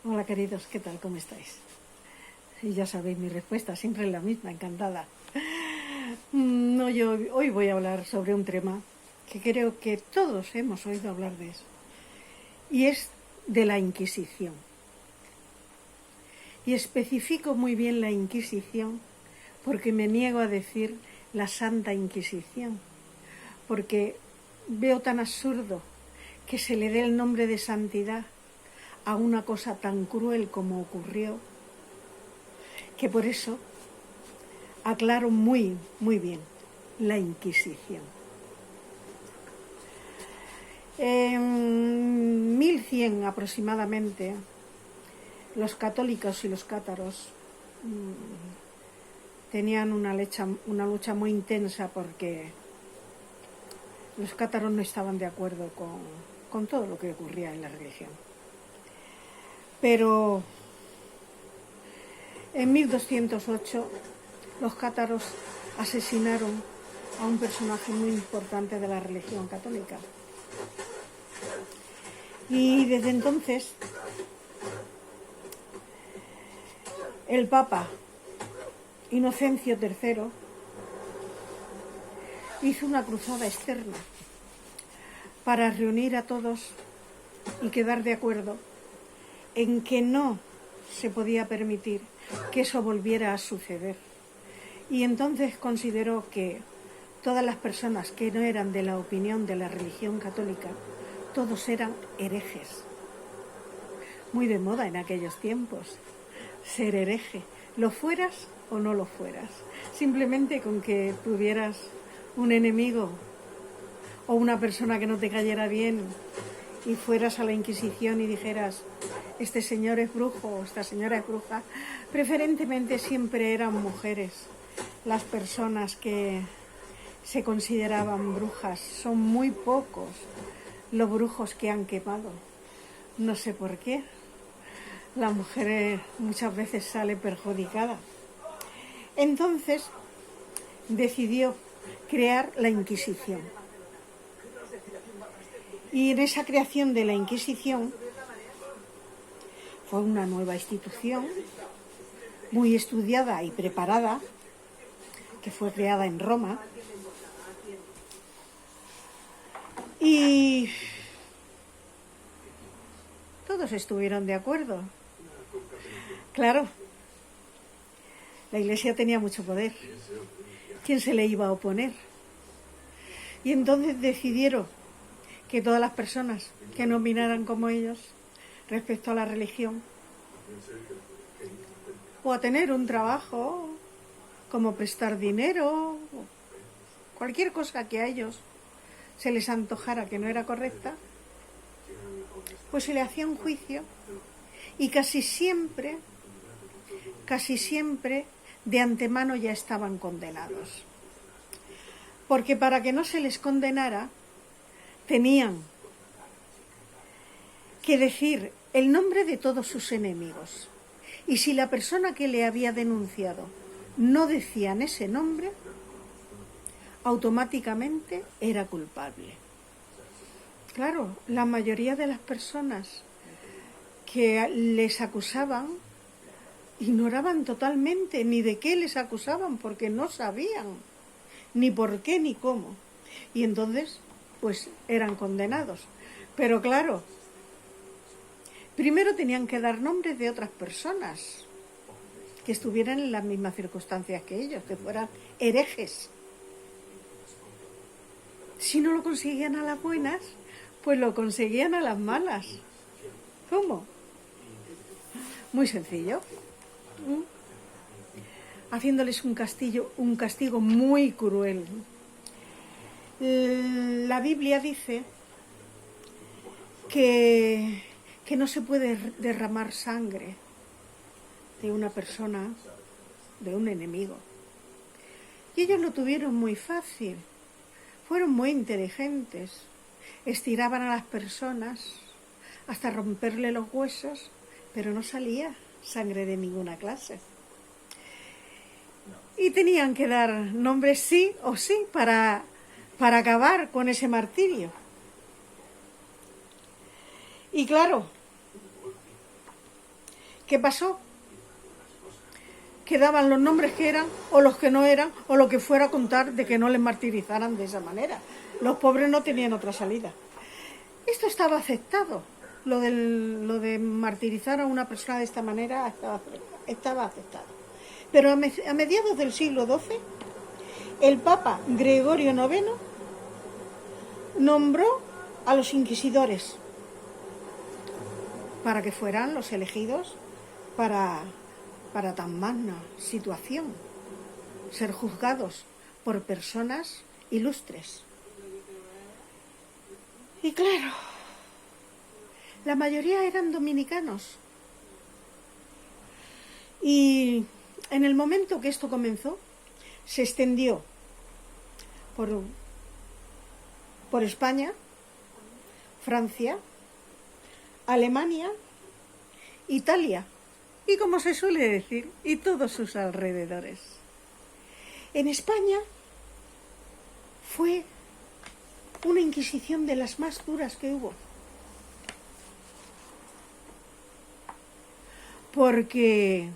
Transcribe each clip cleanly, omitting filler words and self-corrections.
Hola queridos, ¿qué tal? ¿Cómo estáis? Y ya sabéis mi respuesta, siempre es la misma, encantada. No, yo hoy voy a hablar sobre un tema que creo que todos hemos oído hablar de eso, y es de la Inquisición. Y especifico muy bien la Inquisición porque me niego a decir la Santa Inquisición, porque veo tan absurdo que se le dé el nombre de santidad a una cosa tan cruel como ocurrió, que por eso aclaro muy bien la Inquisición. En 1100 aproximadamente, los católicos y los cátaros tenían una lucha muy intensa porque los cátaros no estaban de acuerdo con todo lo que ocurría en la religión. Pero en 1208 los cátaros asesinaron a un personaje muy importante de la religión católica. Y desde entonces el Papa Inocencio III hizo una cruzada externa para reunir a todos y quedar de acuerdo en que no se podía permitir que eso volviera a suceder. Y entonces consideró que todas las personas que no eran de la opinión de la religión católica, todos eran herejes. Muy de moda en aquellos tiempos, ser hereje, lo fueras o no lo fueras. Simplemente con que tuvieras un enemigo o una persona que no te cayera bien y fueras a la Inquisición y dijeras, este señor es brujo o esta señora es bruja, preferentemente siempre eran mujeres las personas que se consideraban brujas. Son muy pocos los brujos que han quemado. No sé por qué. La mujer muchas veces sale perjudicada. Entonces decidió crear la Inquisición. Y en esa creación de la Inquisición fue una nueva institución muy estudiada y preparada, que fue creada en Roma. Y todos estuvieron de acuerdo. Claro, la Iglesia tenía mucho poder. ¿Quién se le iba a oponer? Y entonces decidieron que todas las personas que no opinaran como ellos respecto a la religión, o a tener un trabajo, como prestar dinero, cualquier cosa que a ellos se les antojara que no era correcta, pues se le hacía un juicio y casi siempre de antemano ya estaban condenados. Porque para que no se les condenara, tenían que decir el nombre de todos sus enemigos. Y si la persona que le había denunciado no decían ese nombre, automáticamente era culpable. Claro, la mayoría de las personas que les acusaban ignoraban totalmente ni de qué les acusaban, porque no sabían ni por qué ni cómo. Y entonces, pues eran condenados. Pero claro, primero tenían que dar nombres de otras personas que estuvieran en las mismas circunstancias que ellos, que fueran herejes. Si no lo conseguían a las buenas, pues lo conseguían a las malas. ¿Cómo? Muy sencillo. Haciéndoles un castigo muy cruel. La Biblia dice que no se puede derramar sangre de una persona, de un enemigo. Y ellos lo tuvieron muy fácil. Fueron muy inteligentes. Estiraban a las personas hasta romperle los huesos, pero no salía sangre de ninguna clase. Y tenían que dar nombres sí o sí para acabar con ese martirio. Y claro, ¿Qué pasó? Que daban los nombres que eran, o los que no eran, o lo que fuera a contar de que no les martirizaran de esa manera. Los pobres no tenían otra salida. Esto estaba aceptado. Lo de martirizar a una persona de esta manera estaba aceptado. Pero a mediados del siglo XII, el Papa Gregorio IX nombró a los inquisidores para que fueran los elegidos para tan magna situación, ser juzgados por personas ilustres. Y claro, la mayoría eran dominicanos. Y en el momento que esto comenzó, se extendió por España, Francia, Alemania, Italia y, como se suele decir, y todos sus alrededores. En España fue una inquisición de las más duras que hubo. Porque,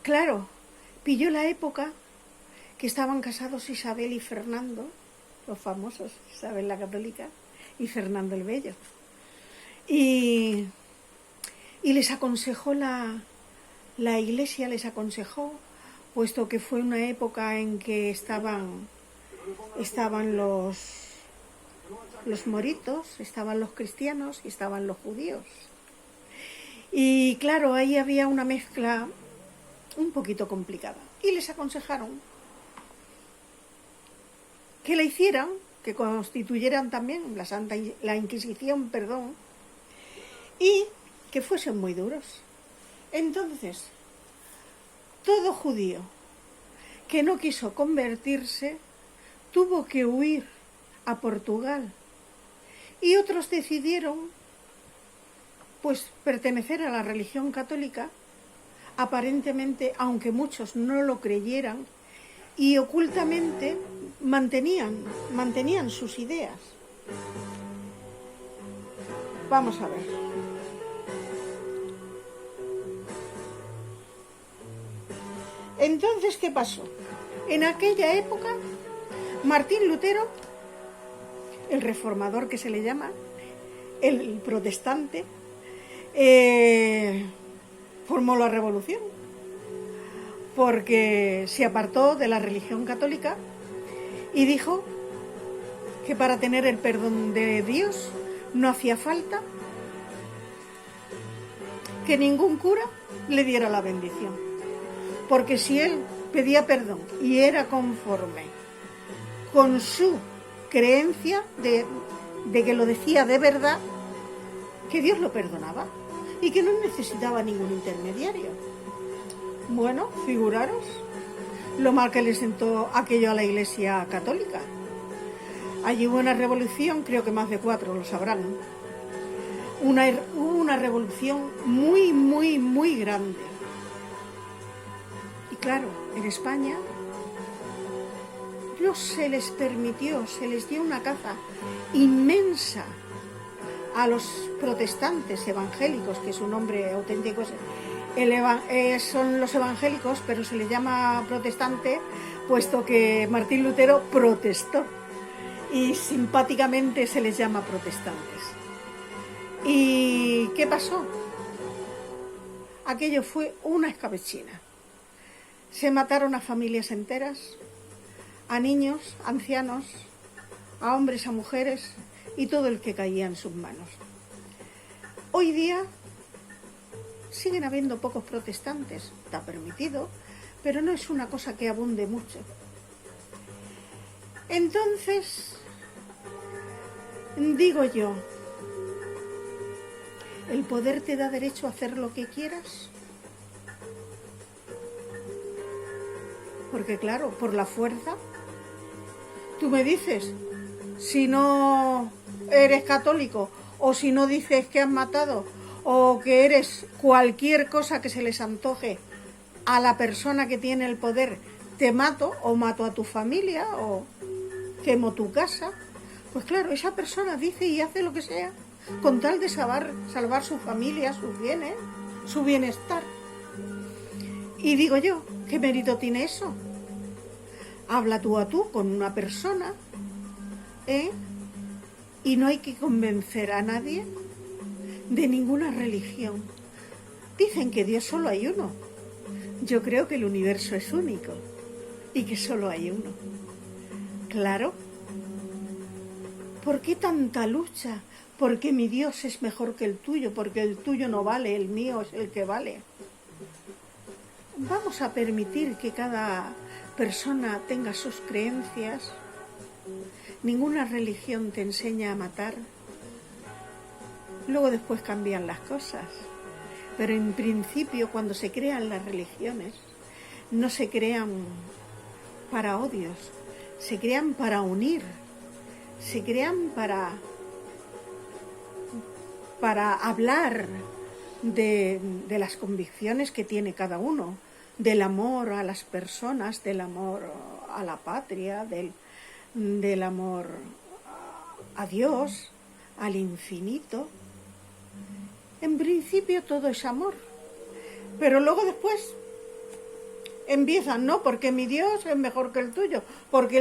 claro, pilló la época que estaban casados Isabel y Fernando, los famosos, Isabel la Católica y Fernando el Bello. Y les aconsejó la Iglesia, les aconsejó, puesto que fue una época en que estaban los moritos, estaban los cristianos y estaban los judíos. Y claro, ahí había una mezcla un poquito complicada. Y les aconsejaron que la hicieran, que constituyeran también la Inquisición, y que fuesen muy duros. Entonces, todo judío que no quiso convertirse tuvo que huir a Portugal. Y otros decidieron, pues, pertenecer a la religión católica, aparentemente, aunque muchos no lo creyeran, y ocultamente mantenían sus ideas. Vamos a ver. Entonces, ¿qué pasó? En aquella época, Martín Lutero, el reformador que se le llama, el protestante, formó la revolución, porque se apartó de la religión católica y dijo que para tener el perdón de Dios no hacía falta que ningún cura le diera la bendición, porque si él pedía perdón y era conforme con su creencia de que lo decía de verdad, que Dios lo perdonaba y que no necesitaba ningún intermediario. Bueno, figuraros lo mal que le sentó aquello a la Iglesia católica. Allí hubo una revolución, creo que más de 4 lo sabrán. Hubo una revolución muy, muy, muy grande. Y claro, en España no se les permitió, se les dio una caza inmensa a los protestantes evangélicos, que su nombre auténtico son los evangélicos, pero se les llama protestante, puesto que Martín Lutero protestó y simpáticamente se les llama protestantes. ¿Y qué pasó? Aquello fue una escabechina. Se mataron a familias enteras, a niños, ancianos, a hombres, a mujeres y todo el que caía en sus manos. Hoy día siguen habiendo pocos protestantes, está permitido, pero no es una cosa que abunde mucho. Entonces, digo yo, ¿el poder te da derecho a hacer lo que quieras? Porque claro, por la fuerza, tú me dices, si no eres católico, o si no dices que has matado, o que eres cualquier cosa que se les antoje a la persona que tiene el poder, te mato, o mato a tu familia, o quemo tu casa. Pues claro, esa persona dice y hace lo que sea, con tal de salvar su familia, sus bienes, su bienestar. Y digo yo, ¿qué mérito tiene eso? Habla tú a tú con una persona, y no hay que convencer a nadie de ninguna religión. Dicen que Dios solo hay uno. Yo creo que el universo es único y que solo hay uno. Claro. ¿Por qué tanta lucha? Porque mi Dios es mejor que el tuyo, porque el tuyo no vale, el mío es el que vale. Vamos a permitir que cada persona tenga sus creencias. Ninguna religión te enseña a matar. Luego después cambian las cosas. Pero en principio, cuando se crean las religiones, no se crean para odios, se crean para unir, se crean para hablar de las convicciones que tiene cada uno, del amor a las personas, del amor a la patria, del amor a Dios, al infinito. En principio todo es amor, pero luego después empiezan, no, porque mi Dios es mejor que el tuyo, porque el